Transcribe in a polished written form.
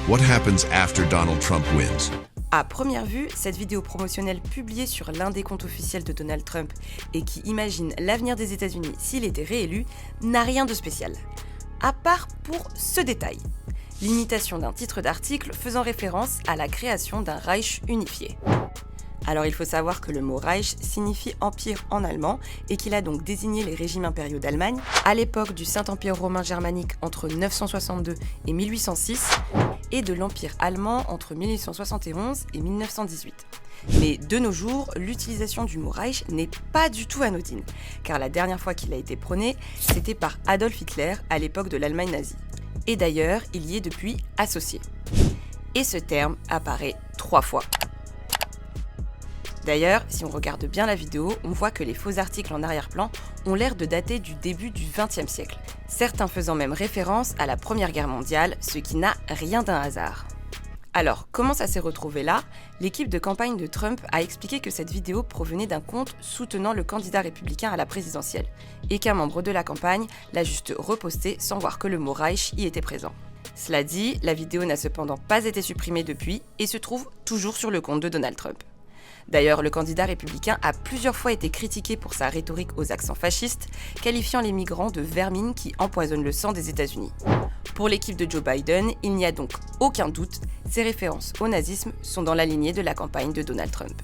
What happens after Donald Trump wins? À première vue, cette vidéo promotionnelle publiée sur l'un des comptes officiels de Donald Trump et qui imagine l'avenir des États-Unis s'il était réélu n'a rien de spécial. À part pour ce détail, l'imitation d'un titre d'article faisant référence à la création d'un Reich unifié. Alors il faut savoir que le mot Reich signifie empire en allemand et qu'il a donc désigné les régimes impériaux d'Allemagne à l'époque du Saint-Empire romain germanique entre 962 et 1806 et de l'Empire allemand entre 1871 et 1918. Mais de nos jours, l'utilisation du mot Reich n'est pas du tout anodine, car la dernière fois qu'il a été prôné, c'était par Adolf Hitler à l'époque de l'Allemagne nazie. Et d'ailleurs, il y est depuis associé. Et ce terme apparaît 3 fois. D'ailleurs, si on regarde bien la vidéo, on voit que les faux articles en arrière-plan ont l'air de dater du début du XXe siècle, certains faisant même référence à la Première Guerre mondiale, ce qui n'a rien d'un hasard. Alors, comment ça s'est retrouvé là? L'équipe de campagne de Trump a expliqué que cette vidéo provenait d'un compte soutenant le candidat républicain à la présidentielle, et qu'un membre de la campagne l'a juste reposté sans voir que le mot Reich y était présent. Cela dit, la vidéo n'a cependant pas été supprimée depuis et se trouve toujours sur le compte de Donald Trump. D'ailleurs, le candidat républicain a plusieurs fois été critiqué pour sa rhétorique aux accents fascistes, qualifiant les migrants de vermine qui empoisonnent le sang des États-Unis. Pour l'équipe de Joe Biden, il n'y a donc aucun doute, ces références au nazisme sont dans la lignée de la campagne de Donald Trump.